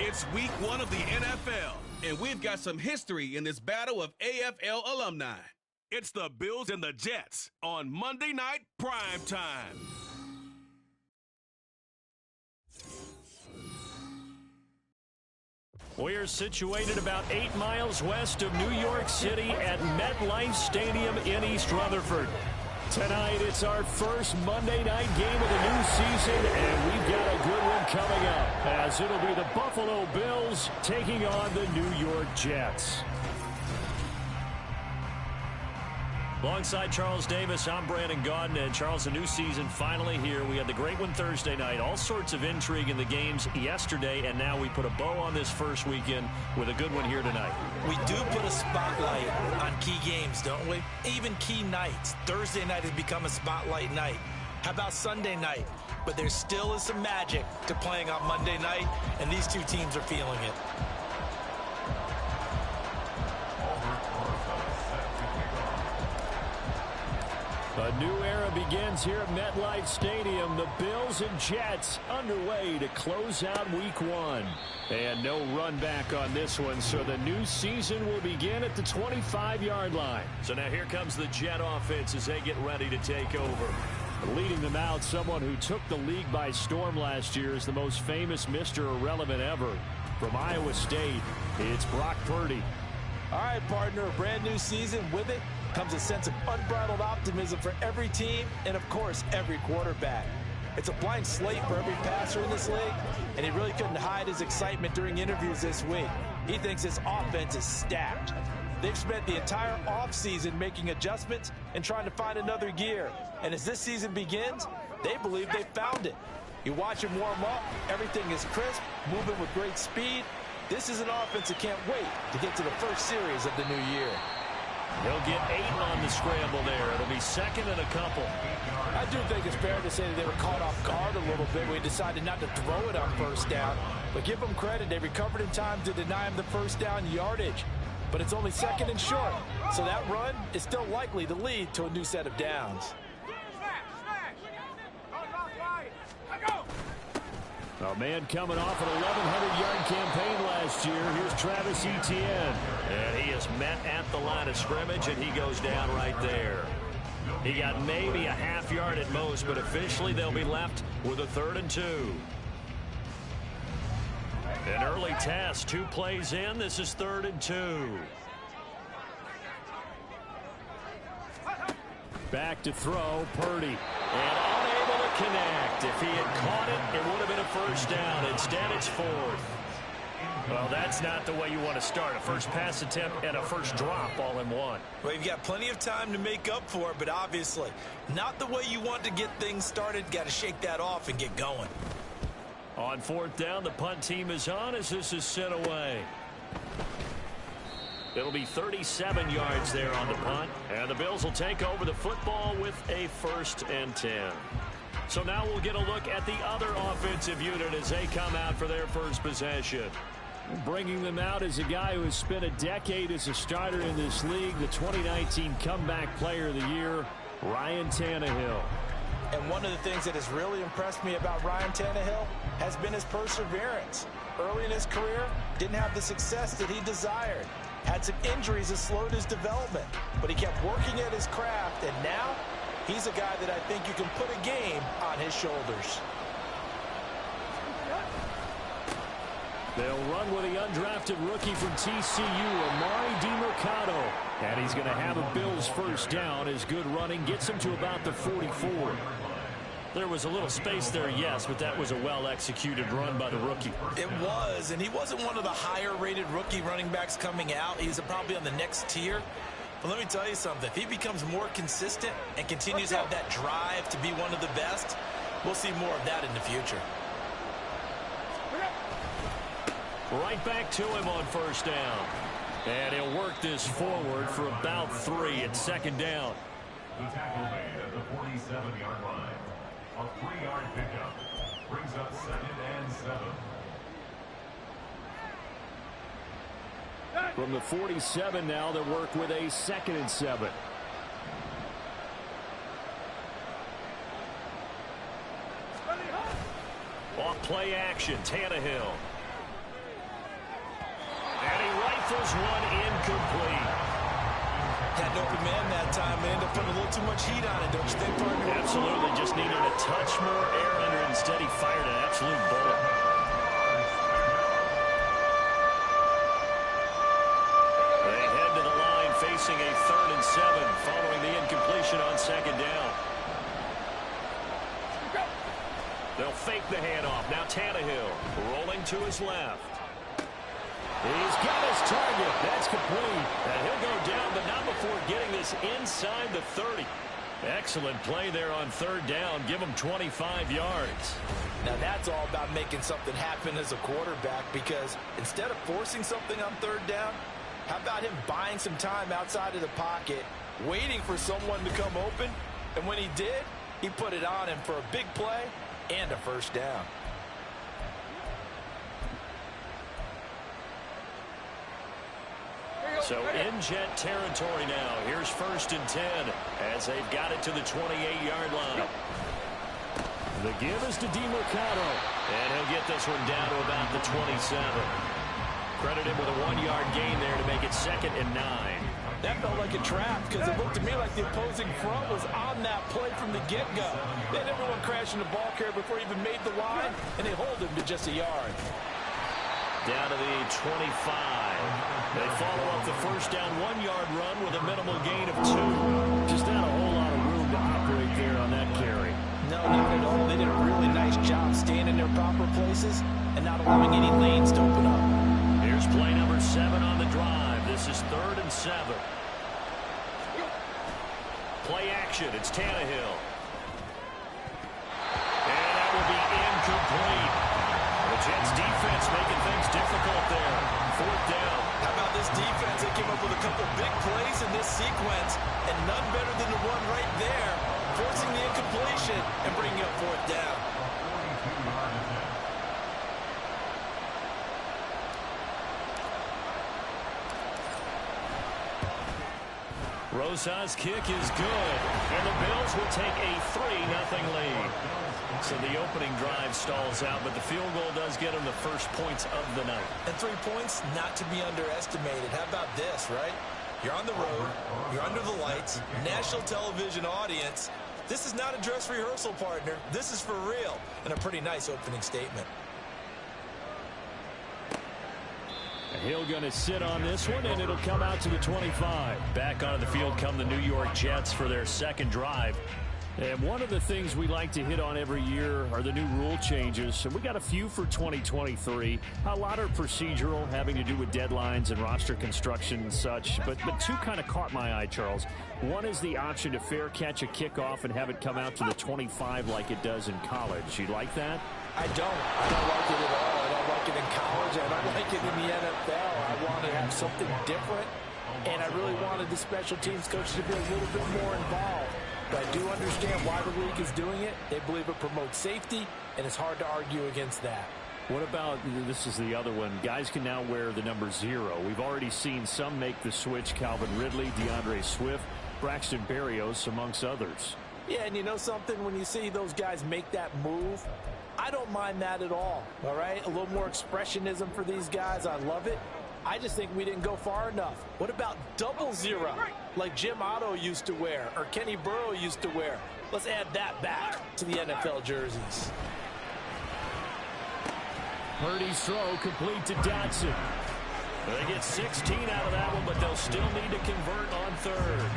It's week 1 of the NFL, and we've got some history in this battle of AFL alumni. It's the Bills and the Jets on Monday Night Prime Time. We're situated about 8 miles west of New York City at MetLife Stadium in East Rutherford. Tonight, it's our first Monday night game of the new season, and we've got a good one coming up, as it'll be the Buffalo Bills taking on the New York Jets. Alongside Charles Davis, I'm Brandon Gaudin, and Charles, the new season finally here. We had the great one Thursday night, all sorts of intrigue in the games yesterday, and now we put a bow on this first weekend with a good one here tonight. We do put a spotlight on key games, don't we? Even key nights. Thursday night has become a spotlight night. How about Sunday night? But there still is some magic to playing on Monday night, and these two teams are feeling it. A new era begins here at MetLife Stadium. The Bills and Jets underway to close out week 1. And no run back on this one, so the new season will begin at the 25-yard line. So now here comes the Jet offense as they get ready to take over. Leading them out, someone who took the league by storm last year is the most famous Mr. Irrelevant ever. From Iowa State, it's Brock Purdy. All right, partner, a brand new season. With it comes a sense of unbridled optimism for every team and, of course, every quarterback. It's a blank slate for every passer in this league, and he really couldn't hide his excitement during interviews this week. He thinks his offense is stacked. They've spent the entire offseason making adjustments and trying to find another gear. And as this season begins, they believe they've found it. You watch him warm up, everything is crisp, moving with great speed. This is an offense that can't wait to get to the first series of the new year. He'll get 8 on the scramble there. It'll be second and a couple. I do think it's fair to say that they were caught off guard a little bit when he decided not to throw it on first down. But give them credit. They recovered in time to deny him the first down yardage. But it's only second and short. So that run is still likely to lead to a new set of downs. A man coming off an 1,100-yard campaign last year. Here's Travis Etienne. And he is met at the line of scrimmage, and he goes down right there. He got maybe a half yard at most, but officially they'll be left with a 3rd and 2. An early test, 2 plays in. This is 3rd and 2. Back to throw, Purdy. And unable to connect. If he had caught it, it would have been a first down. Instead, it's 4th. Well, that's not the way you want to start. A first pass attempt and a first drop all in one. Well, you've got plenty of time to make up for it, but obviously not the way you want to get things started. Got to shake that off and get going. On 4th down, the punt team is on as this is sent away. It'll be 37 yards there on the punt, and the Bills will take over the football with a 1st and 10. So now we'll get a look at the other offensive unit as they come out for their first possession. Bringing them out is a guy who has spent a decade as a starter in this league, the 2019 Comeback Player of the Year, Ryan Tannehill. And one of the things that has really impressed me about Ryan Tannehill has been his perseverance. Early in his career, didn't have the success that he desired. Had some injuries that slowed his development, but he kept working at his craft, and now he's a guy that I think you can put a game on his shoulders. They'll run with the undrafted rookie from TCU, Amari DiMercado. And he's going to have a Bills first down as good running gets him to about the 44. There was a little space there, yes, but that was a well-executed run by the rookie. It was, and he wasn't one of the higher-rated rookie running backs coming out. He's probably on the next tier. But let me tell you something. If he becomes more consistent and continues to have that drive to be one of the best, we'll see more of that in the future. Right back to him on first down. And he'll work this forward for about 3 at 2nd down. The tackle made at the 47-yard line. A 3-yard pickup brings up 2nd and 7. From the 47 now, they work with a 2nd and 7. Off play action, Tannehill. Rifles one incomplete. Had an open man that time and ended up putting a little too much heat on it, don't you think, partner? Absolutely. Just needed a touch more air under it. Instead, he fired an absolute bullet. They head to the line facing a 3rd and 7 following the incompletion on 2nd down. They'll fake the handoff. Now Tannehill rolling to his left. He's got his target. That's complete. And he'll go down, but not before getting this inside the 30. Excellent play there on 3rd down. Give him 25 yards. Now that's all about making something happen as a quarterback, because instead of forcing something on 3rd down, how about him buying some time outside of the pocket, waiting for someone to come open, and when he did, he put it on him for a big play and a 1st down. So in Jet territory now. Here's 1st and 10 as they've got it to the 28-yard line. The give is to DeMercado, and he'll get this one down to about the 27. Credit him with a 1-yard gain there to make it 2nd and 9. That felt like a trap, because it looked to me like the opposing front was on that play from the get-go. They had everyone crashing the ball carrier before he even made the line, and they hold him to just a yard. Down to the 25. They follow up the 1st down 1-yard run with a minimal gain of 2. Just not a whole lot of room to operate there on that carry. No, not at all. They did a really nice job staying in their proper places and not allowing any lanes to open up. Here's play number 7 on the drive. This is 3rd and 7. Play action. It's Tannehill. And that will be incomplete. The Jets defense making things difficult there. 4th down. How about this defense? They came up with a couple big plays in this sequence, and none better than the one right there, forcing the incompletion and bringing up 4th down. Rosa's kick is good, and the Bills will take a 3-0 lead. So the opening drive stalls out, but the field goal does get them the first points of the night. And 3 points, not to be underestimated. How about this, right? You're on the road, you're under the lights, national television audience. This is not a dress rehearsal, partner. This is for real, and a pretty nice opening statement. Hill going to sit on this one, and it'll come out to the 25. Back onto the field come the New York Jets for their 2nd drive. And one of the things we like to hit on every year are the new rule changes. And we got a few for 2023. A lot are procedural, having to do with deadlines and roster construction and such. But 2 kind of caught my eye, Charles. One is the option to fair catch a kickoff and have it come out to the 25 like it does in college. You like that? I don't like it at all. I don't like it in college. I don't like it in the NFL. I want to have something different. And I really wanted the special teams coach to be a little bit more involved. But I do understand why the league is doing it. They believe it promotes safety, and it's hard to argue against that. What about, this is the other one, guys can now wear the number 0. We've already seen some make the switch, Calvin Ridley, DeAndre Swift, Braxton Berrios, amongst others. Yeah, and you know something? When you see those guys make that move, I don't mind that at all right? A little more expressionism for these guys. I love it. I just think we didn't go far enough. What about 00, like Jim Otto used to wear or Kenny Burrow used to wear? Let's add that back to the NFL jerseys. Purdy's throw complete to Dotson. They get 16 out of that one, but they'll still need to convert on 3rd.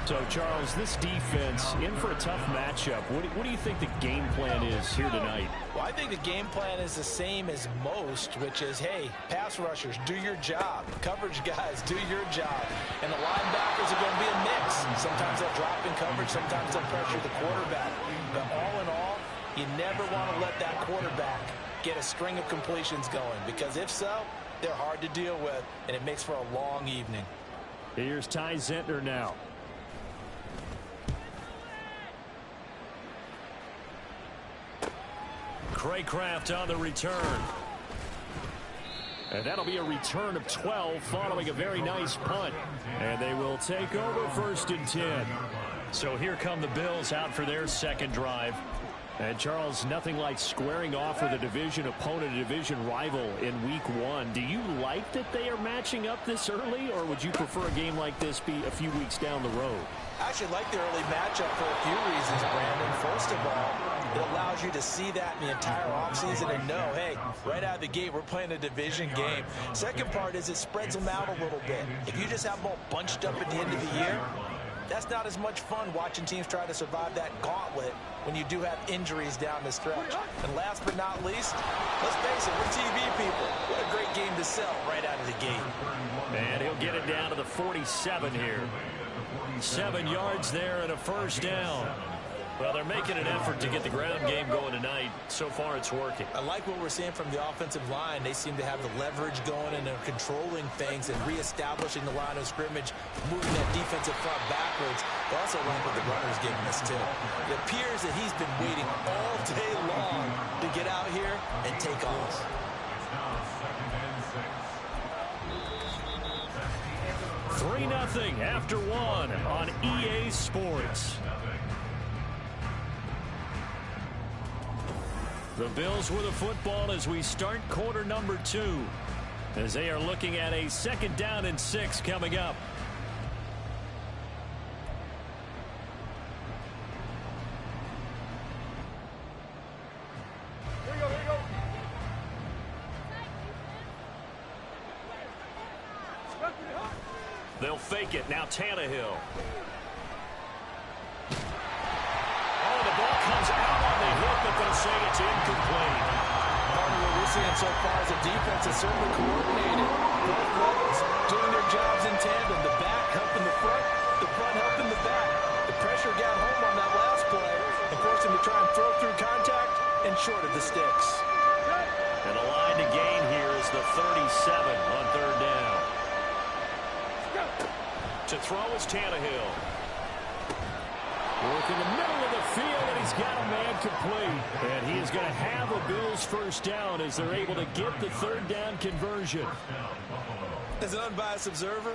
So, Charles, this defense, in for a tough matchup. What do you think the game plan is here tonight? Well, I think the game plan is the same as most, which is, hey, pass rushers, do your job. Coverage guys, do your job. And the linebackers are going to be a mix. Sometimes they'll drop in coverage, sometimes they'll pressure the quarterback. But all in all, you never want to let that quarterback get a string of completions going, because if so, they're hard to deal with, and it makes for a long evening. Here's Ty Zentner now. Craycraft on the return. And that'll be a return of 12 following a very nice punt. And they will take over 1st and 10. So here come the Bills out for their 2nd drive. And Charles, nothing like squaring off with a division opponent, a division rival in week 1. Do you like that they are matching up this early, or would you prefer a game like this be a few weeks down the road? I actually like the early matchup for a few reasons, Brandon. First of all, it allows you to see that in the entire offseason and know, hey, right out of the gate, we're playing a division game. Second part is it spreads them out a little bit. If you just have them all bunched up at the end of the year, that's not as much fun watching teams try to survive that gauntlet when you do have injuries down the stretch. And last but not least, let's face it, we're TV people. What a great game to sell right out of the gate. And he'll get it down to the 47 here. 7 yards there and a first down. Well, they're making an effort to get the ground game going tonight. So far, it's working. I like what we're seeing from the offensive line. They seem to have the leverage going, and they're controlling things and reestablishing the line of scrimmage, moving that defensive front backwards. They also like what the runner's giving us, too. It appears that he's been waiting all day long to get out here and take off. 3-0 after 1 on EA Sports. The Bills with the football as we start quarter number 2, as they are looking at a 2nd down and 6 coming up. Here we go. They'll fake it. Now Tannehill. The ball comes out on the hit, but they'll say it's incomplete. Part of what we're seeing so far is the defense is certainly coordinated. Both levels doing their jobs in tandem. The back helping the front helping the back. The pressure got home on that last play and forced him to try and throw through contact and short of the sticks. And the line to gain here is the 37 on 3rd down. To throw is Tannehill. Work in the middle of the field, and he's got a man complete. And he is going to have a Bills first down as they're able to get the 3rd down conversion. As an unbiased observer,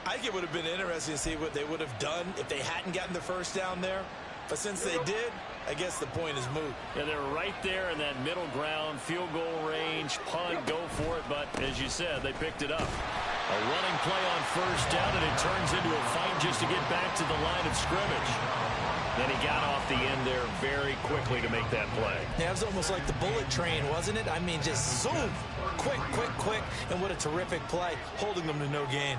I think it would have been interesting to see what they would have done if they hadn't gotten the first down there. But since they did, I guess the point is moot. Yeah, they're right there in that middle ground, field goal range, punt, go for it. But as you said, they picked it up. A running play on first down, and it turns into a fight just to get back to the line of scrimmage. Then he got off the end there very quickly to make that play. Yeah, it was almost like the bullet train, wasn't it? I mean, just zoom, quick, and what a terrific play, holding them to no gain.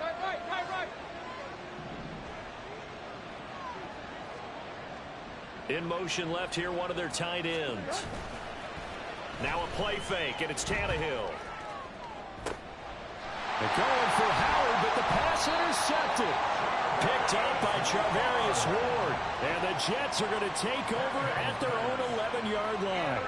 Right. In motion left here, one of their tight ends. Now a play fake, and it's Tannehill. They're going for Howard, but the pass intercepted. Picked up by Charvarius Ward. And the Jets are going to take over at their own 11-yard line.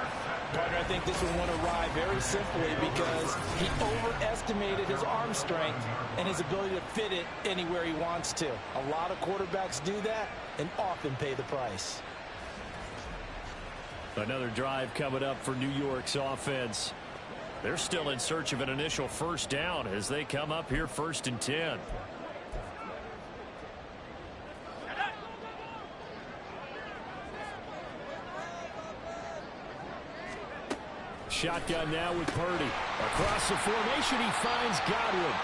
Partner, I think this one to ride very simply because he overestimated his arm strength and his ability to fit it anywhere he wants to. A lot of quarterbacks do that and often pay the price. Another drive coming up for New York's offense. They're still in search of an initial first down as they come up here 1st and 10. Shotgun now with Purdy. Across the formation, he finds Godwin.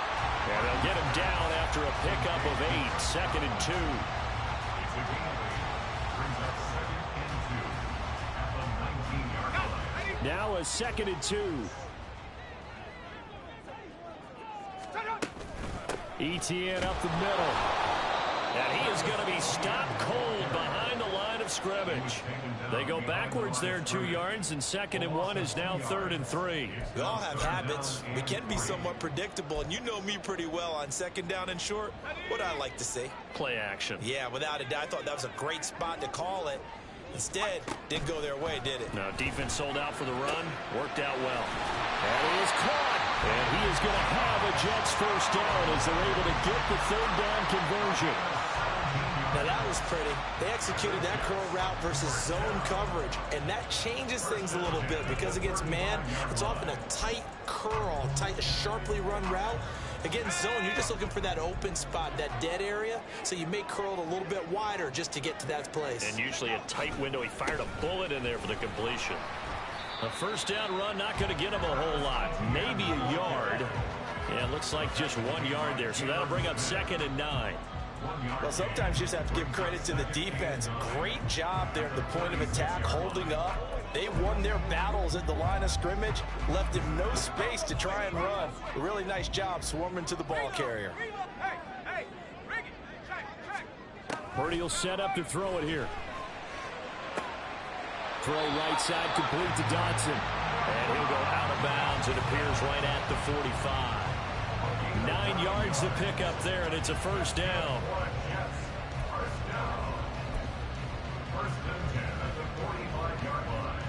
And they'll get him down after a pickup of 8. 2nd and 2. Now a 2nd and 2. ETN up the middle. And he is going to be stopped cold behind the line of scrimmage. They go backwards there 2 yards, and 2nd and 1 is now 3rd and 3. We all have habits. We can be somewhat predictable, and you know me pretty well on 2nd down and short. What do I like to see? Play action. Yeah, without a doubt. I thought that was a great spot to call it. Instead, didn't go their way, did it? No, defense sold out for the run. Worked out well. And he is caught. And he is going to have a Jets first down as they're able to get the 3rd down conversion. Now that was pretty. They executed that curl route versus zone coverage, and that changes things a little bit because against man, it's often a tight curl, tight, sharply run route. Against zone, you're just looking for that open spot, that dead area, so you may curl it a little bit wider just to get to that place. And usually a tight window. He fired a bullet in there for the completion. A first down run, not going to get him a whole lot. Maybe a yard. Yeah, it looks like just 1 yard there, so that'll bring up 2nd and 9. Well, sometimes you just have to give credit to the defense. Great job there at the point of attack, holding up. They won their battles at the line of scrimmage, left him no space to try and run. A really nice job swarming to the ball carrier. Purdy will set up to throw it here. Throw right side complete to Dodson. And he'll go out of bounds. It appears right at the 45. 9 yards to pick up there, and it's a first down. First and 10 at the 45-yard line.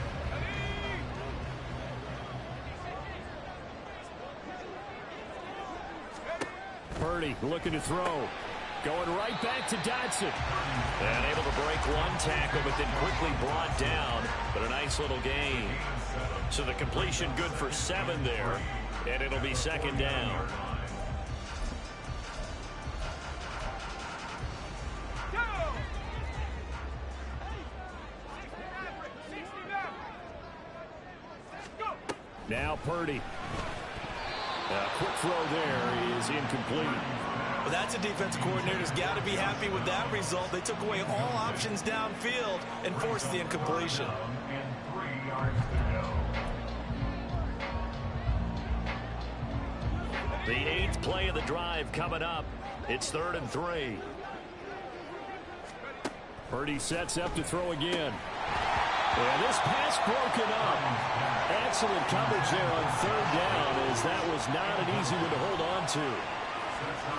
Purdy looking to throw. Going right back to Dodson. And able to break one tackle, but then quickly brought down. But a nice little gain. So the completion good for 7 there. And it'll be 2nd down. Now Purdy. A quick throw there is incomplete. Well, that's a defensive coordinator's got to be happy with that result. They took away all options downfield and forced the incompletion. And 3 yards to go. The 8th play of the drive coming up. It's 3rd and 3. Purdy sets up to throw again. And this pass broken up. Excellent coverage there on 3rd down, as that was not an easy one to hold on to.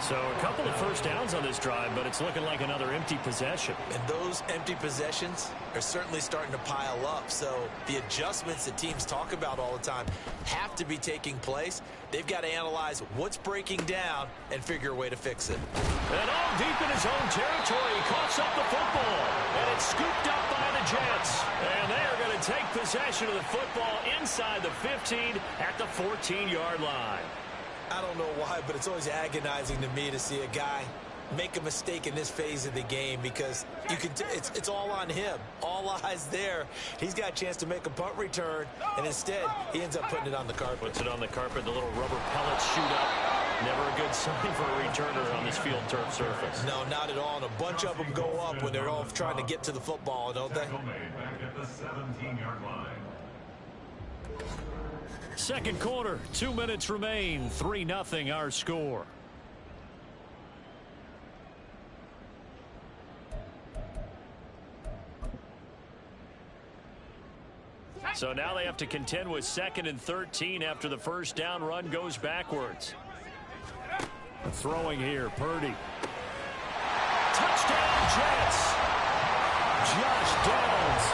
So a couple of first downs on this drive, but it's looking like another empty possession. And those empty possessions are certainly starting to pile up. So the adjustments that teams talk about all the time have to be taking place. They've got to analyze what's breaking down and figure a way to fix it. And all deep in his own territory, he coughs up the football. And it's scooped up by the Jets. And they are going to take possession of the football inside the 15 at the 14-yard line. I don't know why, but it's always agonizing to me to see a guy make a mistake in this phase of the game, because you can it's all on him. All eyes there. He's got a chance to make a punt return, and instead he ends up putting it on the carpet. Puts it on the carpet. The little rubber pellets shoot up. Never a good sign for a returner on this field turf surface. No, not at all. And a bunch of them go up when they're all trying to get to the football, don't they? Tackle made back at the 17-yard line. Second quarter, 2 minutes remain. 3-0 our score. So now they have to contend with 2nd and 13 after the first down run goes backwards. Throwing here, Purdy. Touchdown, Jets! Josh Downs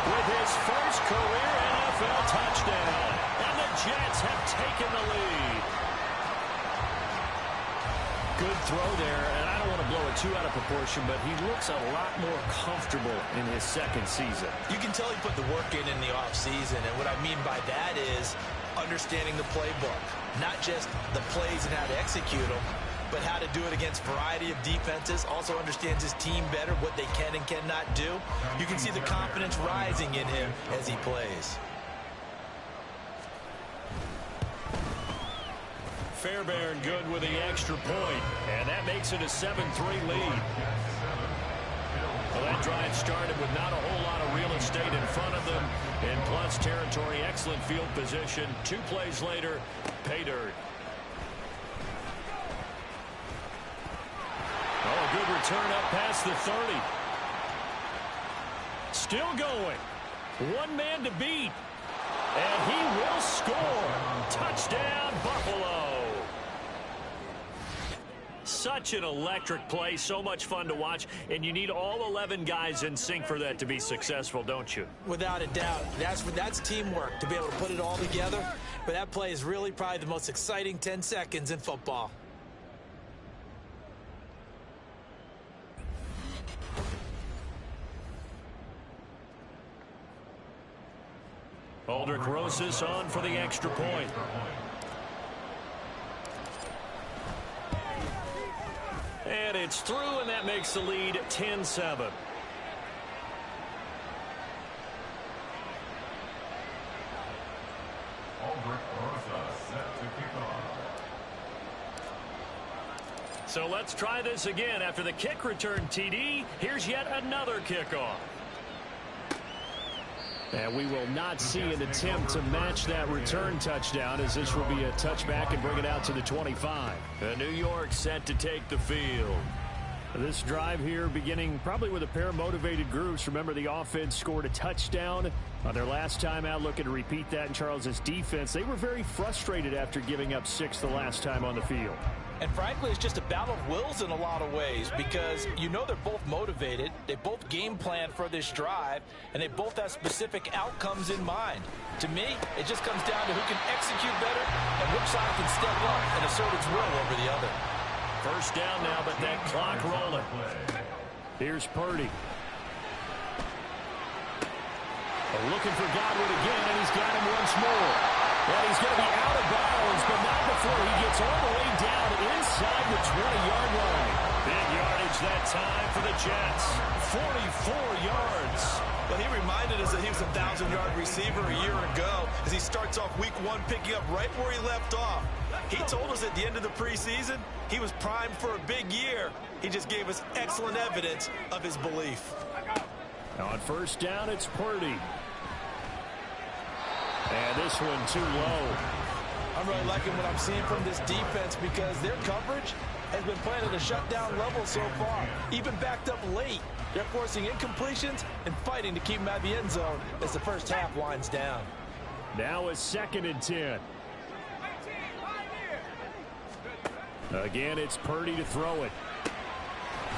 with his first career NFL touchdown. And the Jets have taken the lead. Good throw there, and I don't want to blow it too out of proportion, but he looks a lot more comfortable in his second season. You can tell he put the work in the offseason, and what I mean by that is understanding the playbook. Not just the plays and how to execute them, but how to do it against a variety of defenses. Also understands his team better, what they can and cannot do. You can see the confidence rising in him as he plays. Fairbairn good with the extra point, and that makes it a 7-3 lead. Well, that drive started with not a whole lot of real estate in front of them, and plus territory, excellent field position. 2 plays later, pay dirt. Oh, good return up past the 30. Still going. 1 man to beat. And he will score. Touchdown, Buffalo. Such an electric play, so much fun to watch, and you need all 11 guys in sync for that to be successful, don't you? Without a doubt. That's teamwork, to be able to put it all together. But that play is really probably the most exciting 10 seconds in football. Aldrich Rosas on for the extra point. And it's through, and that makes the lead 10-7. So let's try this again. After the kick return TD, here's yet another kickoff. And we will not see an attempt to match that return touchdown, as this will be a touchback and bring it out to the 25. New York set to take the field. This drive here beginning probably with a pair of motivated groups. Remember, the offense scored a touchdown on their last time out, looking to repeat that in Charles's defense. They were very frustrated after giving up 6 the last time on the field. And frankly, it's just a battle of wills in a lot of ways, because you know they're both motivated, they both game plan for this drive, and they both have specific outcomes in mind. To me, it just comes down to who can execute better and which side can step up and assert its will over the other. First down now, but that clock rolling. Here's Purdy. Looking for Godwin again, and he's got him once more. And he's going to be out of bounds, but not before he gets all the way down inside the 20-yard line. Big yardage that time for the Jets. 44 yards. But he reminded us that he was a 1,000-yard receiver a year ago, as he starts off week 1 picking up right where he left off. He told us at the end of the preseason he was primed for a big year. He just gave us excellent evidence of his belief. Now on first down, it's Purdy. And this one too low. I'm really liking what I'm seeing from this defense, because their coverage has been playing at a shutdown level so far. Even backed up late, they're forcing incompletions and fighting to keep them out of the end zone as the first half winds down. Now a 2nd and 10. Again, it's Purdy to throw it.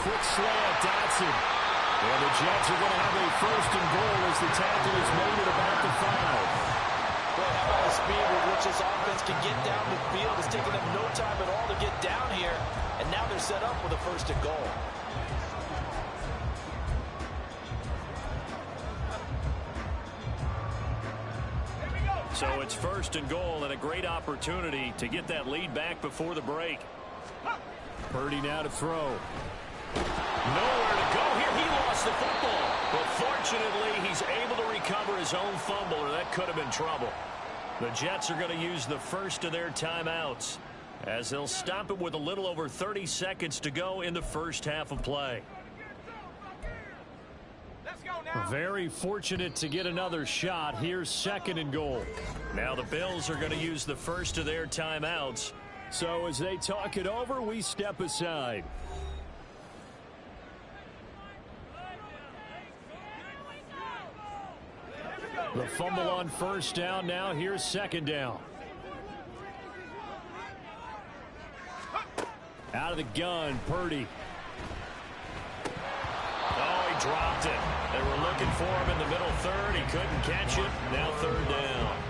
Quick slant, Dotson. And the Jets are going to have a 1st and goal as the tackle is made at about the 5. Boy, how about the speed with which this offense can get down the field? It's taken them no time at all to get down here, and now they're set up with a 1st and goal. So it's 1st and goal, and a great opportunity to get that lead back before the break. Purdy now to throw. Nowhere to go here. He lost the football. But fortunately, he's able to recover his own fumble, or that could have been trouble. The Jets are going to use the first of their timeouts, as they'll stop it with a little over 30 seconds to go in the first half of play. Very fortunate to get another shot. Here's 2nd and goal. Now the Bills are going to use the first of their timeouts. So as they talk it over, we step aside. The fumble on first down. Now here's 2nd down. Out of the gun, Purdy. Oh, he dropped it. They were looking for him in the middle 3rd. He couldn't catch it. Now 3rd down.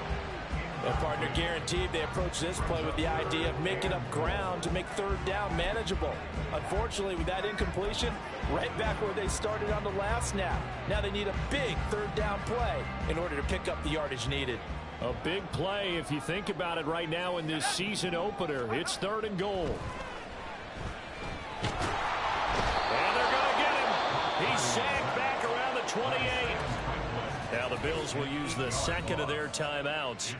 Well, partner, guaranteed they approach this play with the idea of making up ground to make 3rd down manageable. Unfortunately, with that incompletion, right back where they started on the last snap. Now they need a big 3rd down play in order to pick up the yardage needed. A big play if you think about it right now in this season opener. It's 3rd and goal. And they're going to get him. He's sacked back around the 28. Now the Bills will use the 2nd of their timeouts,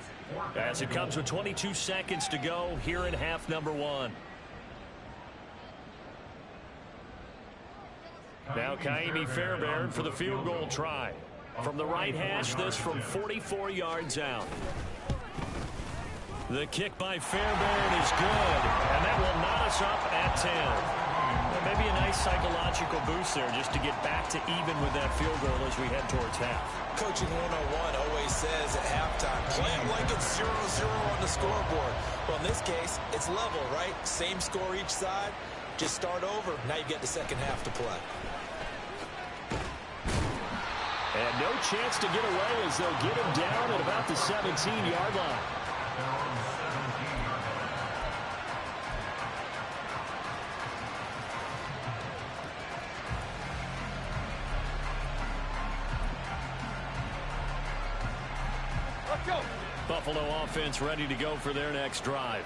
as it comes with 22 seconds to go here in half number 1. Now Kaimi Fairbairn for the field goal try. From the right hash, this from 44 yards out. The kick by Fairbairn is good, and that will knot us up at 10. Well, maybe a nice psychological boost there just to get back to even with that field goal as we head towards half. Coaching 101 always says at halftime, play it like it's 0-0 on the scoreboard. Well, in this case, it's level, right? Same score each side. Just start over. Now you get the second half to play. And no chance to get away as they'll get him down at about the 17-yard line. Buffalo offense ready to go for their next drive.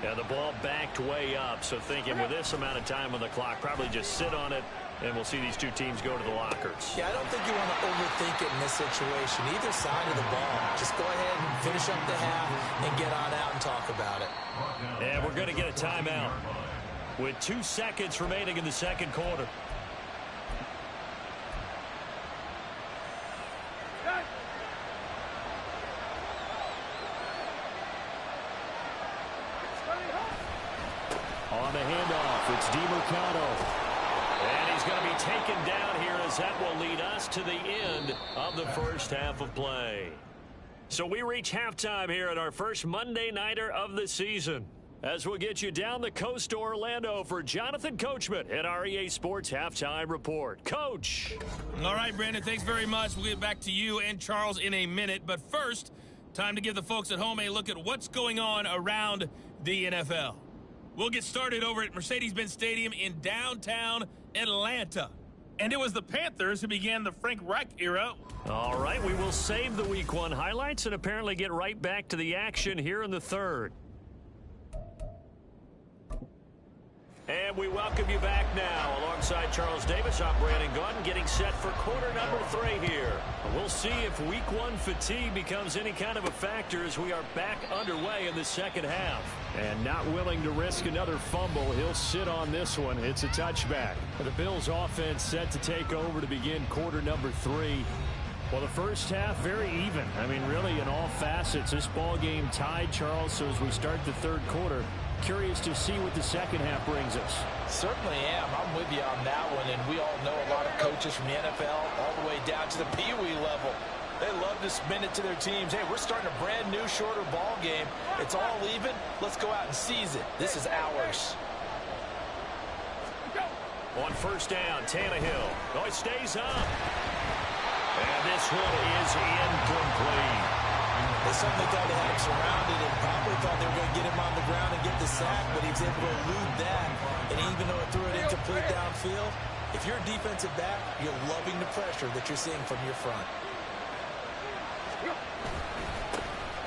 Yeah, the ball backed way up, so thinking with this amount of time on the clock, probably just sit on it, and we'll see these two teams go to the lockers. Yeah, I don't think you want to overthink it in this situation. Either side of the ball. Just go ahead and finish up the half and get on out and talk about it. And we're going to get a timeout with 2 seconds remaining in the second quarter. On the handoff, it's DiMercato. And he's going to be taken down here as that will lead us to the end of the first half of play. So we reach halftime here at our first Monday Nighter of the season, as we'll get you down the coast to Orlando for Jonathan Coachman at our EA Sports Halftime Report. Coach. All right, Brandon, thanks very much. We'll get back to you and Charles in a minute. But first, time to give the folks at home a look at what's going on around the NFL. We'll get started over at Mercedes-Benz Stadium in downtown Atlanta. And it was the Panthers who began the Frank Reich era. All right, we will save the Week 1 highlights and apparently get right back to the action here in the third. And we welcome you back now. Alongside Charles Davis, I'm Brandon Gaudin, getting set for quarter number 3 here. We'll see if Week 1 fatigue becomes any kind of a factor as we are back underway in the second half. And not willing to risk another fumble, he'll sit on this one. It's a touchback. The Bills offense set to take over to begin quarter number 3. Well, the first half, very even. I mean, really, in all facets, this ball game tied, Charles. So as we start the third quarter, curious to see what the second half brings us. Certainly am. I'm with you on that one. And we all know a lot of coaches from the NFL all the way down to the Pee-wee level. They love to spin it to their teams. Hey, we're starting a brand new, shorter ball game. It's all even. Let's go out and seize it. This is ours. On first down, Tannehill. Oh, he stays up. And this one is incomplete. They certainly thought they had him surrounded and probably thought they were going to get him on the ground and get the sack, but he was able to elude that. And even though it threw it incomplete downfield, if you're a defensive back, you're loving the pressure that you're seeing from your front.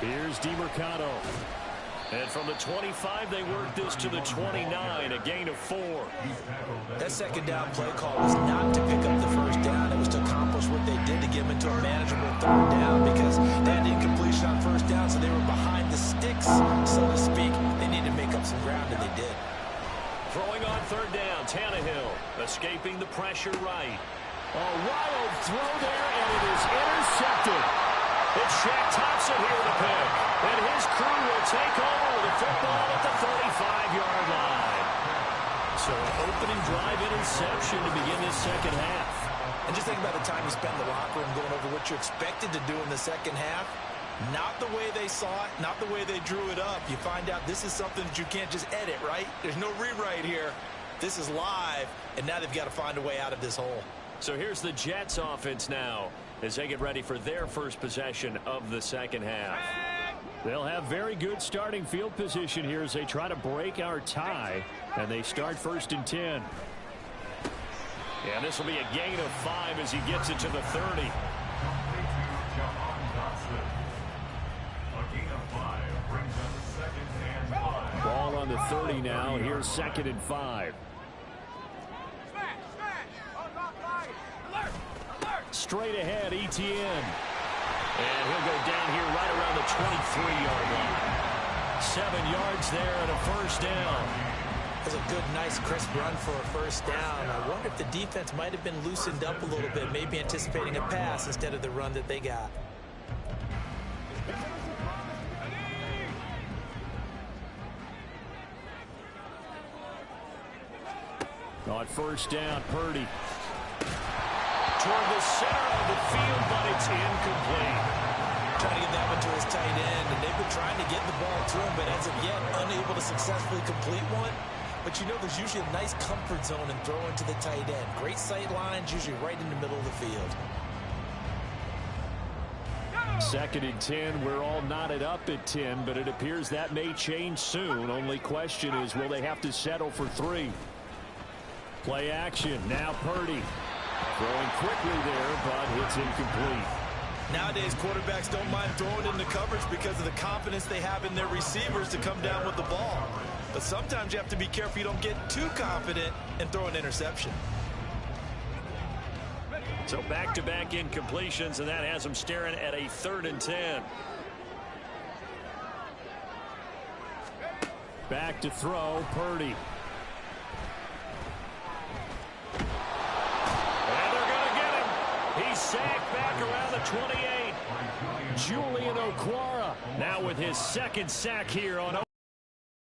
Here's DiMercato. And from the 25, they work this to the 29, a gain of 4. That second down play call was not to pick up the first down. It was to accomplish what they did to get them into a manageable third down because they had incompletion on first down, so they were behind the sticks, so to speak. They needed to make up some ground, and they did. Throwing on third down, Tannehill escaping the pressure right. A wild throw there, and it is intercepted. It's Shaq Thompson here with a pick. And his crew will take over with the football at the 35-yard line. So an opening drive interception to begin this second half. And just think about the time you spent in the locker room going over what you expected to do in the second half. Not the way they saw it, not the way they drew it up. You find out this is something that you can't just edit, right? There's no rewrite here. This is live, and now they've got to find a way out of this hole. So here's the Jets offense now as they get ready for their first possession of the second half. They'll have very good starting field position here as they try to break our tie, and they start first and 10. And this will be a gain of 5 as he gets it to the 30. Ball on the 30 now. Here's second and 5. Straight ahead, Etienne. And he'll go down here right around the 23-yard line. 7 yards there and a first down. That's a good, nice, crisp run for a first down. I wonder if the defense might have been loosened up a little bit, maybe anticipating a pass instead of the run that they got. On first down, Purdy. Toward the center of the field, but it's incomplete. Trying to get that one to his tight end, and they've been trying to get the ball to him, but as of yet, unable to successfully complete one. But you know there's usually a nice comfort zone in throwing to the tight end. Great sight lines, usually right in the middle of the field. Second and 10, we're all knotted up at 10, but it appears that may change soon. Only question is, will they have to settle for 3? Play action, now Purdy. Throwing quickly there, but it's incomplete. Nowadays, quarterbacks don't mind throwing into coverage because of the confidence they have in their receivers to come down with the ball. But sometimes you have to be careful you don't get too confident and throw an interception. So back-to-back incompletions, and that has them staring at a 3rd and 10. Back to throw, Purdy. And they're going to get him. He's sacked back around the 28. Julian Okwara now with his 2nd sack here on.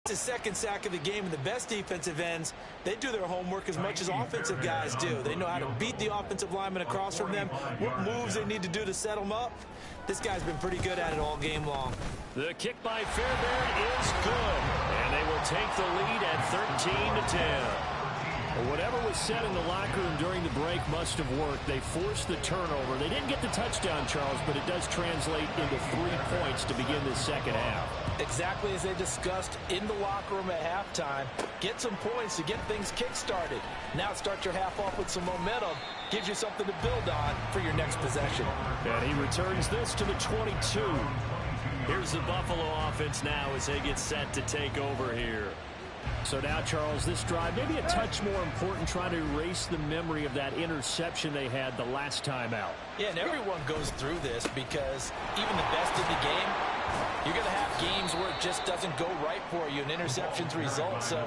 It's his 2nd sack of the game, and the best defensive ends, they do their homework as much as offensive guys do. They know how to beat the offensive lineman across from them, what moves they need to do to set them up. This guy's been pretty good at it all game long. The kick by Fairbairn is good, and they will take the lead at 13-10. Whatever was said in the locker room during the break must have worked. They forced the turnover. They didn't get the touchdown, Charles, but it does translate into 3 points to begin the second half. Exactly as they discussed in the locker room at halftime. Get some points to get things kick-started. Now start your half off with some momentum. Gives you something to build on for your next possession. And he returns this to the 22. Here's the Buffalo offense now as they get set to take over here. So now, Charles, this drive maybe a touch more important, trying to erase the memory of that interception they had the last time out. Yeah, and everyone goes through this because even the best in the game, you're going to have games where it just doesn't go right for you, and interceptions result. So,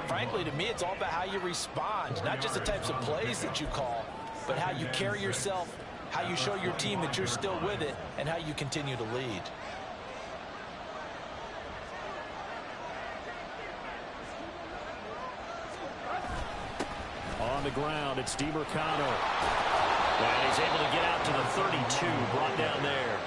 frankly, to me, it's all about how you respond, not just the types of plays that you call, but how you carry yourself, how you show your team that you're still with it, and how you continue to lead. On the ground, it's DiMercano. And he's able to get out to the 32, brought down there.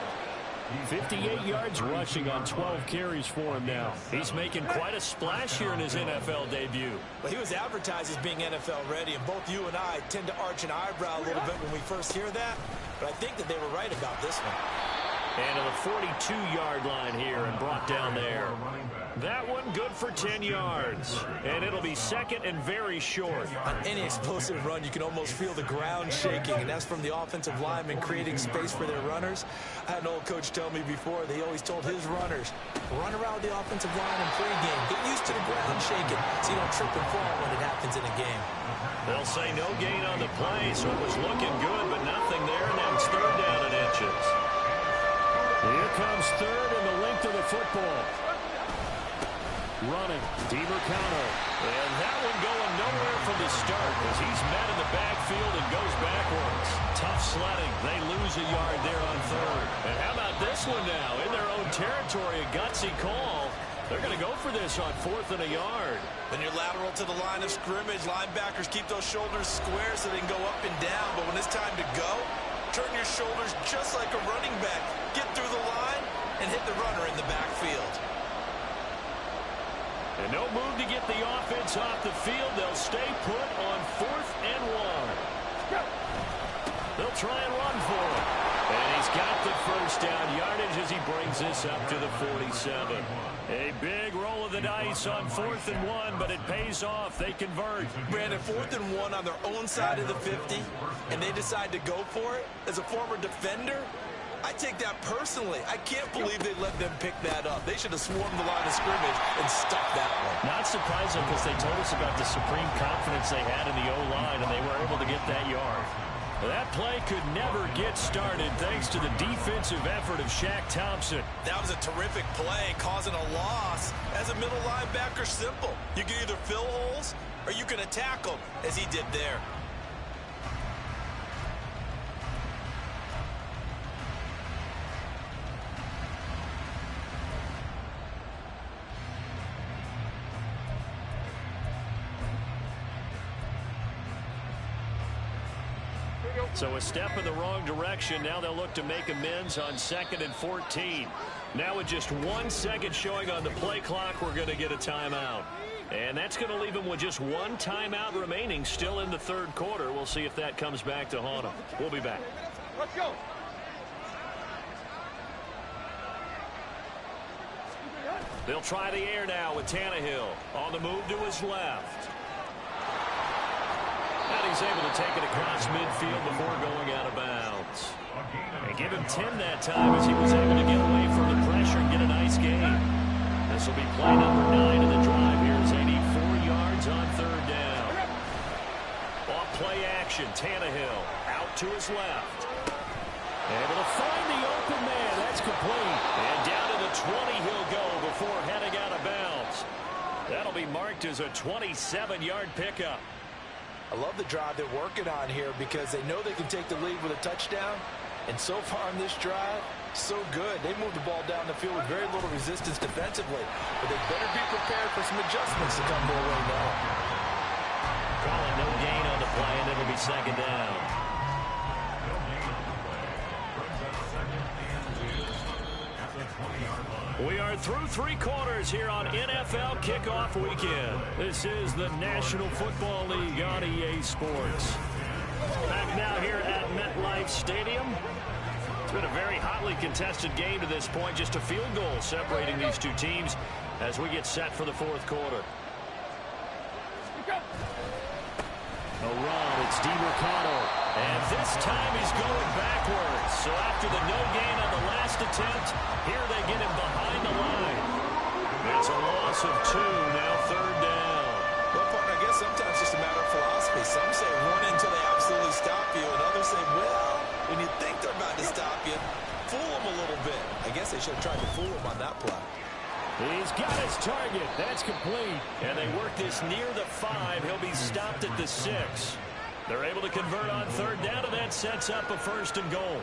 58 yards rushing on 12 carries for him now. He's making quite a splash here in his NFL debut. Well, he was advertised as being NFL ready, and both you and I tend to arch an eyebrow a little bit when we first hear that, but I think that they were right about this one. And to the 42-yard line here and brought down there. That one good for 10 yards. And it'll be 2nd and very short. On any explosive run, you can almost feel the ground shaking, and that's from the offensive linemen creating space for their runners. I had an old coach tell me before, they always told his runners, run around the offensive line in pregame. Get used to the ground shaking so you don't trip and fall when it happens in a game. They'll say no gain on the play, so it was looking good, but nothing there, and now it's 3rd down and inches. Here comes 3rd and the length of the football. Running, DiMercano. And that one going nowhere from the start as he's met in the backfield and goes backwards. Tough sledding. They lose a yard there on 3rd. And how about this one now? In their own territory, a gutsy call. They're going to go for this on 4th and a yard. When you're lateral to the line of scrimmage, linebackers keep those shoulders square so they can go up and down. But when it's time to go, turn your shoulders just like a running back. Get through the line and hit the runner in the backfield. And no move to get the offense off the field. They'll stay put on 4th and 1. They'll try and run for it. And he's got the first down yardage as he brings this up to the 47. A big roll of the dice on 4th and 1, but it pays off. They convert. Brandon, 4th and 1 on their own side of the 50, and they decide to go for it. As a former defender, I take that personally. I can't believe they let them pick that up. They should have swarmed the line of scrimmage and stuffed that one. Not surprising because they told us about the supreme confidence they had in the O-line, and they were able to get that yard. That play could never get started thanks to the defensive effort of Shaq Thompson. That was a terrific play, causing a loss. As a middle linebacker, simple. You can either fill holes or you can attack them, as he did there. So a step in the wrong direction. Now they'll look to make amends on 2nd and 14. Now with just 1 second showing on the play clock, we're going to get a timeout. And that's going to leave them with just 1 timeout remaining still in the 3rd quarter. We'll see if that comes back to haunt them. We'll be back. Let's go. They'll try the air now with Tannehill on the move to his left. And he's able to take it across midfield before going out of bounds. And give him 10 that time as he was able to get away from the pressure and get a nice gain. This will be play number 9 in the drive. Here's they need 4 yards on third down. Off play action, Tannehill out to his left. Able to find the open man. That's complete. And down to the 20 he'll go before heading out of bounds. That'll be marked as a 27-yard pickup. I love the drive they're working on here because they know they can take the lead with a touchdown. And so far in this drive, so good. They moved the ball down the field with very little resistance defensively. But they better be prepared for some adjustments to come their way now. Calling no gain on the play, and it'll be second down. We are through 3 quarters here on NFL Kickoff Weekend. This is the National Football League on EA Sports. Back now here at MetLife Stadium. It's been a very hotly contested game to this point. Just a field goal separating these two teams as we get set for the fourth quarter. A run, it's DeMercado. And this time he's going backwards. So after the no gain on the last attempt, here they get him behind the line. It's a loss of 2, now third down. Well, partner, I guess sometimes it's just a matter of philosophy. Some say run until they absolutely stop you, and others say, well, when you think they're about to stop you, fool them a little bit. I guess they should have tried to fool him on that play. He's got his target. That's complete. And they work this near the 5. He'll be stopped at the 6. They're able to convert on third down, and that sets up a 1st and goal.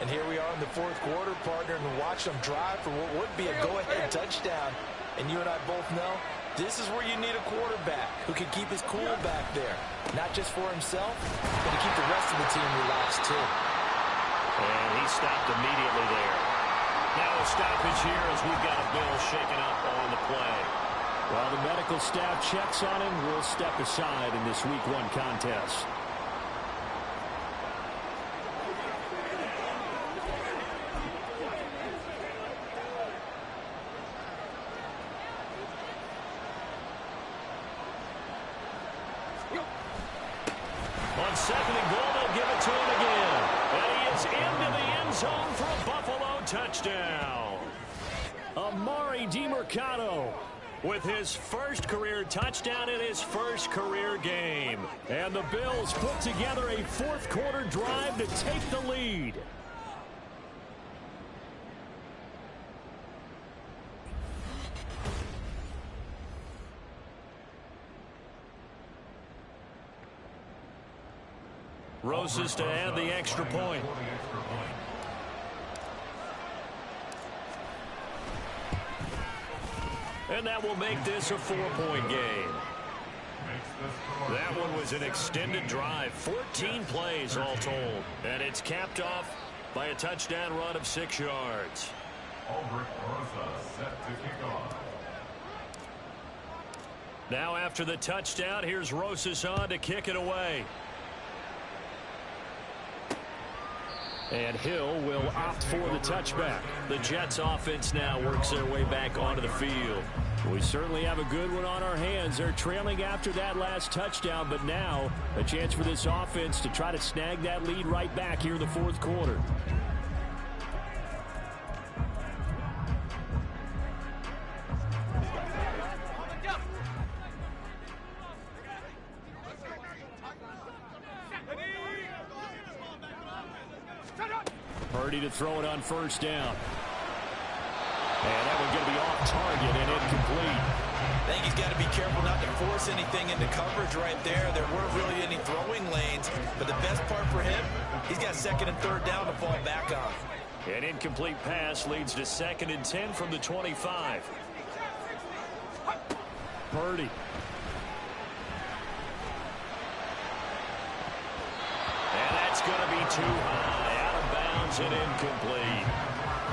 And here we are in the fourth quarter, partner, and watch them drive for what would be a go-ahead touchdown. And you and I both know this is where you need a quarterback who can keep his cool back there. Not just for himself, but to keep the rest of the team relaxed, too. And he stopped immediately there. Now a stoppage here as we've got a Bill shaken up on the play. While the medical staff checks on him, we'll step aside in this Week 1 contest. On 2nd and goal, they'll give it to him again. And he is into the end zone for a Buffalo touchdown. Amari DeMercado with his first career touchdown in his first career game. And the Bills put together a fourth quarter drive to take the lead. Roses to add the extra point. And that will make this a 4-point game. That one was an extended drive, 14 plays all told. And it's capped off by a touchdown run of 6 yards. Now after the touchdown, here's Rosas on to kick it away. And Hill will opt for the touchback. The Jets offense now works their way back onto the field. We certainly have a good one on our hands. They're trailing after that last touchdown, but now a chance for this offense to try to snag that lead right back here in the fourth quarter. Purdy to throw it on first down. And that one's going to be off target and incomplete. I think he's got to be careful not to force anything into coverage right there. There weren't really any throwing lanes, but the best part for him, he's got 2nd and 3rd down to fall back on. An incomplete pass leads to 2nd and 10 from the 25. Purdy. And that's going to be too high. And incomplete.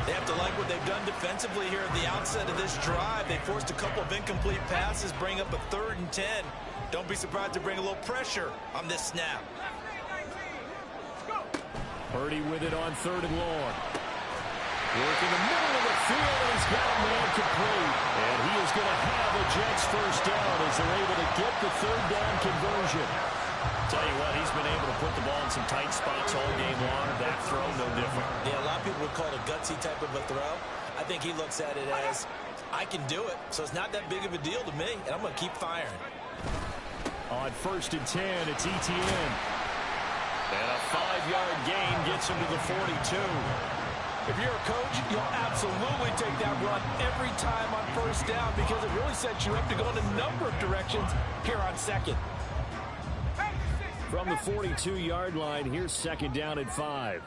They have to like what they've done defensively here at the outset of this drive. They forced a couple of incomplete passes, bring up a 3rd and 10. Don't be surprised to bring a little pressure on this snap. Purdy with it on 3rd and long. Working the middle of the field, and he's got a man complete. And he is going to have a Jets first down as they're able to get the 3rd down conversion. Tell you what, he's been able to put the ball in some tight spots all game long. That throw, no different. Yeah, a lot of people would call it a gutsy type of a throw. I think he looks at it as, I can do it, so it's not that big of a deal to me, and I'm going to keep firing. On 1st and 10, it's ETN. And a 5-yard gain gets him to the 42. If you're a coach, you'll absolutely take that run every time on 1st down because it really sets you up to go in a number of directions here on 2nd. From the 42-yard line, here's 2nd down at 5.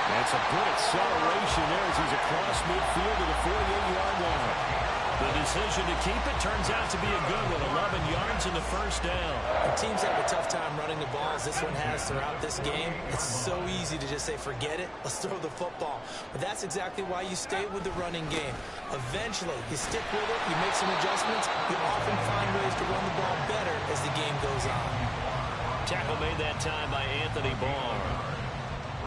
That's a good acceleration there as he's across midfield to the 48-yard line. The decision to keep it turns out to be a good one. 11 yards in the 1st down. When teams have a tough time running the ball, as this one has throughout this game, it's so easy to just say, forget it, let's throw the football. But that's exactly why you stay with the running game. Eventually, you stick with it, you make some adjustments, you often find ways to run the ball better as the game goes on. Tackle made that time by Anthony Barr.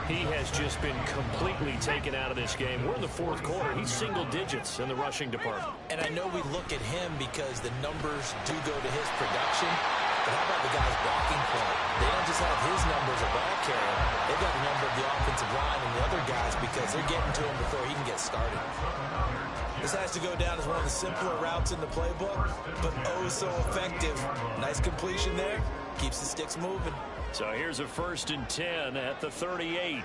He has just been completely taken out of this game. We're in the 4th quarter. He's single digits in the rushing department. And I know we look at him because the numbers do go to his production. But how about the guys blocking for him? They don't just have his numbers of ball carrying. They've got the number of the offensive line and the other guys because they're getting to him before he can get started. This has to go down as one of the simpler routes in the playbook, but oh so effective. Nice completion there. Keeps the sticks moving. So here's a 1st and 10 at the 38.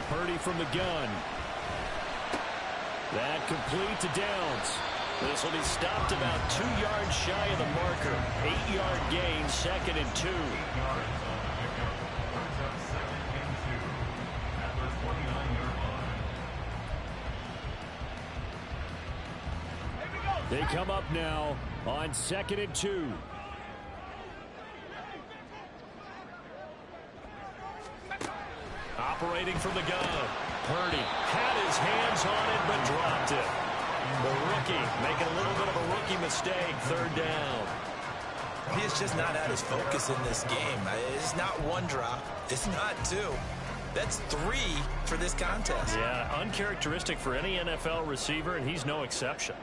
Purdy from the gun. That complete to Downs. This will be stopped about 2 yards shy of the marker. 8-yard gain, 2nd and 2. They come up now on 2nd and 2. Operating from the gun. Purdy had his hands on it but dropped it. The rookie making a little bit of a rookie mistake. 3rd down. He is just not at his focus in this game. It's not 1 drop. It's not 2. That's 3 for this contest. Yeah, uncharacteristic for any NFL receiver, and he's no exception.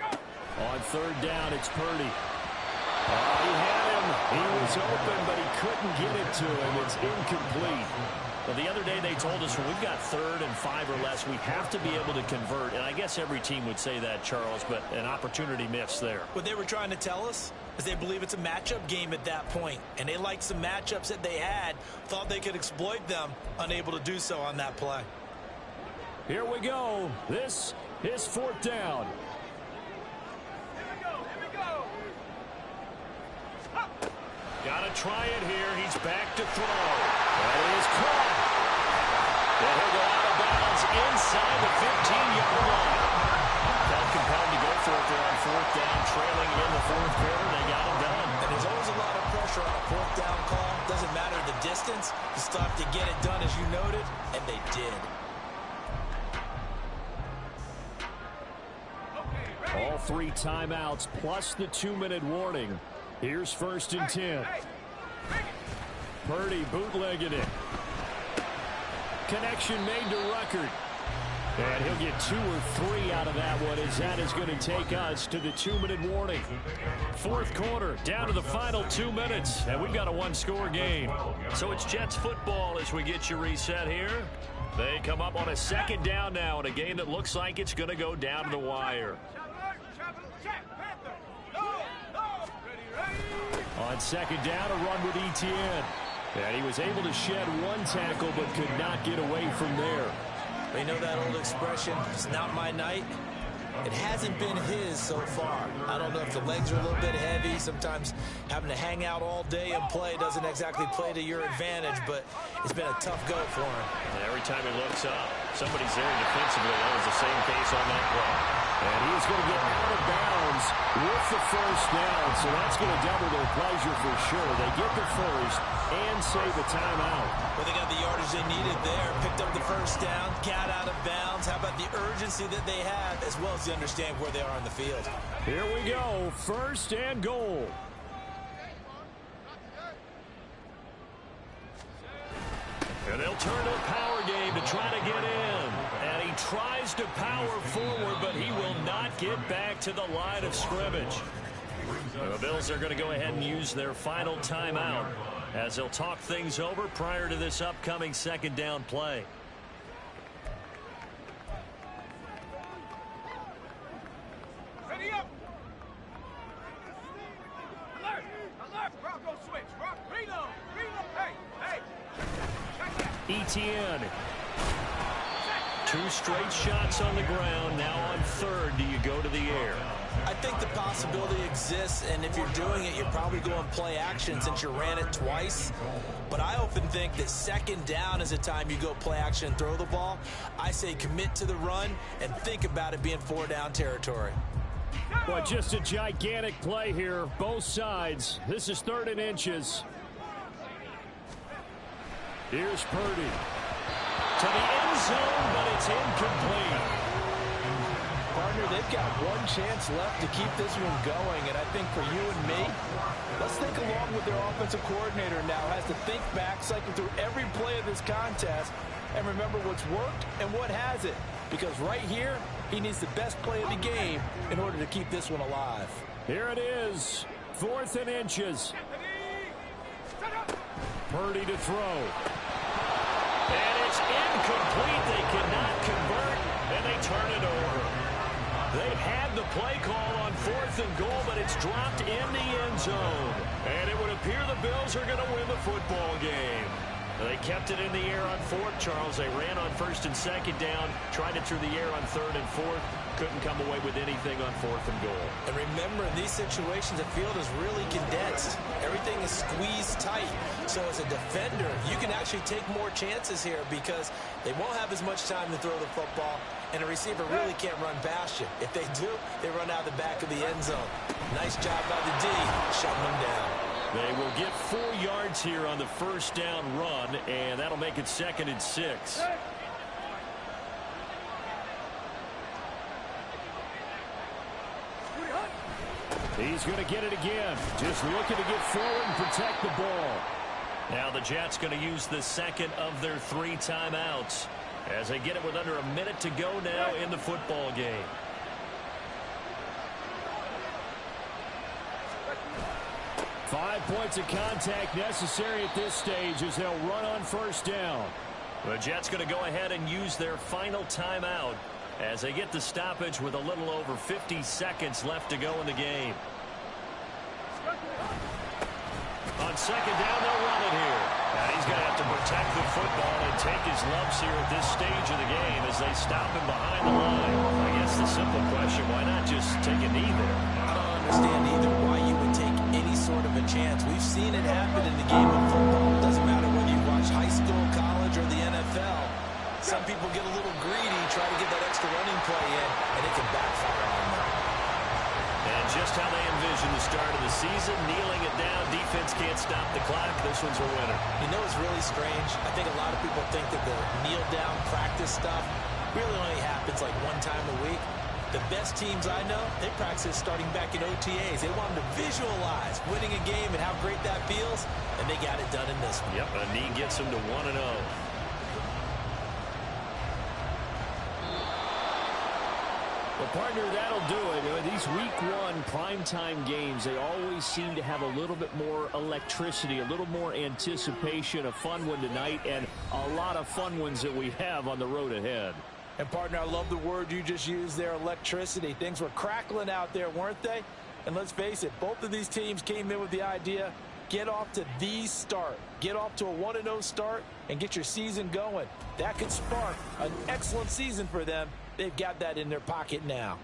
On 3rd down, it's Purdy. He had him. He was open, but he couldn't get it to him. It's incomplete. Well, the other day they told us when we've got 3rd and 5 or less, we have to be able to convert. And I guess every team would say that, Charles, but an opportunity missed there. What they were trying to tell us is they believe it's a matchup game at that point. And they liked some matchups that they had, thought they could exploit them, unable to do so on that play. Here we go. This is 4th down. Got to try it here. He's back to throw. That is caught. And he'll go out of bounds inside the 15-yard line. Felt compelled to go for it there on 4th down, trailing in the 4th quarter. They got it done. And there's always a lot of pressure on a 4th down call. Doesn't matter the distance. You still have to get it done, as you noted, and they did. All 3 timeouts plus the 2-minute warning. Here's 1st and 10. Purdy bootlegging it. Connection made to Ruckert. And he'll get 2 or 3 out of that one as that is going to take us to the 2-minute warning. 4th quarter, down to the final 2 minutes, and we've got a 1-score game. So it's Jets football as we get you reset here. They come up on a 2nd down now in a game that looks like it's going to go down to the wire. On 2nd down, a run with ETN. And he was able to shed 1 tackle but could not get away from there. You know that old expression, it's not my night? It hasn't been his so far. I don't know if the legs are a little bit heavy. Sometimes having to hang out all day and play doesn't exactly play to your advantage, but it's been a tough go for him. And every time he looks up, somebody's there defensively. That was the same pace on that play. And he's going to get out of bounds with the 1st down, so that's going to double their pleasure for sure. They get the 1st and save a timeout. Well, they got the yardage they needed there, picked up the 1st down, got out of bounds. How about the urgency that they have, as well as they understand where they are on the field. Here we go, 1st and goal. And they'll turn to a power game to try to get in. And he tries to power forward, but he will not get back to the line of scrimmage. The Bills are going to go ahead and use their final timeout as they'll talk things over prior to this upcoming second down play. Ready up. Alert. Alert. Bronco switch. Reload. Hey. Etienne. 2 straight shots on the ground. Now on third, do you go to the air? I think the possibility exists, and if you're doing it, you're probably going play action since you ran it twice. But I often think that second down is a time you go play action and throw the ball. I say commit to the run and think about it being 4-down territory. Well, just a gigantic play here, both sides. This is 3rd and inches. Here's Purdy. To the end zone, but it's incomplete. Partner, they've got one chance left to keep this one going, and I think for you and me, let's think along with their offensive coordinator now has to think back, cycle through every play of this contest, and remember what's worked and what hasn't. Because right here, he needs the best play of the game in order to keep this one alive. Here it is, 4th and inches. Purdy to throw. And it's incomplete. They cannot convert, and they turn it over. They had the play call on 4th and goal, but it's dropped in the end zone. And it would appear the Bills are going to win the football game. They kept it in the air on 4th, Charles. They ran on 1st and 2nd down, tried it through the air on 3rd and 4th. Couldn't come away with anything on 4th and goal. And remember, in these situations, the field is really condensed. Everything is squeezed tight. So as a defender, you can actually take more chances here because they won't have as much time to throw the football, and a receiver really can't run past you. If they do, they run out the back of the end zone. Nice job by the D, shutting them down. They will get 4 yards here on the 1st down run, and that'll make it 2nd and 6. He's going to get it again. Just looking to get forward and protect the ball. Now the Jets going to use the 2nd of their 3 timeouts as they get it with under a minute to go now in the football game. Five points of contact necessary at this stage as they'll run on 1st down. The Jets going to go ahead and use their final timeout as they get the stoppage with a little over 50 seconds left to go in the game. On 2nd down, they'll run it here. And he's going to have to protect the football and take his lumps here at this stage of the game as they stop him behind the line. I guess the simple question, why not just take a knee there? I don't understand either why you would take any sort of a chance. We've seen it happen in the game of football. It doesn't matter whether you watch high school, college, or the NFL. Some people get a little greedy, try to get that extra running play in, and it can backfire on them. And just how they envision the start of the season, kneeling it down, defense can't stop the clock. This one's a winner. You know, it's really strange. I think a lot of people think that the kneel-down practice stuff really only happens like one time a week. The best teams I know, they practice starting back in OTAs. They want them to visualize winning a game and how great that feels, and they got it done in this one. Yep, a knee gets them to 1-0. Well, partner, that'll do it. These Week 1 primetime games, they always seem to have a little bit more electricity, a little more anticipation. A fun one tonight, and a lot of fun ones that we have on the road ahead. And, partner, I love the word you just used there, electricity. Things were crackling out there, weren't they? And let's face it, both of these teams came in with the idea, get off to the start. Get off to a 1-0 start and get your season going. That could spark an excellent season for them. They've got that in their pocket now.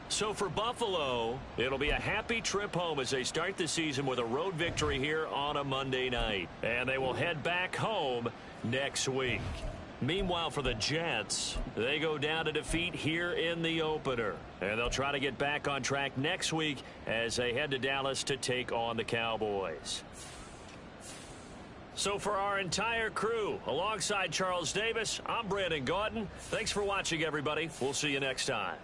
So for Buffalo, it'll be a happy trip home as they start the season with a road victory here on a Monday night. And they will head back home next week. Meanwhile, for the Jets, they go down to defeat here in the opener. And they'll try to get back on track next week as they head to Dallas to take on the Cowboys. So for our entire crew, alongside Charles Davis, I'm Brandon Gautin. Thanks for watching, everybody. We'll see you next time.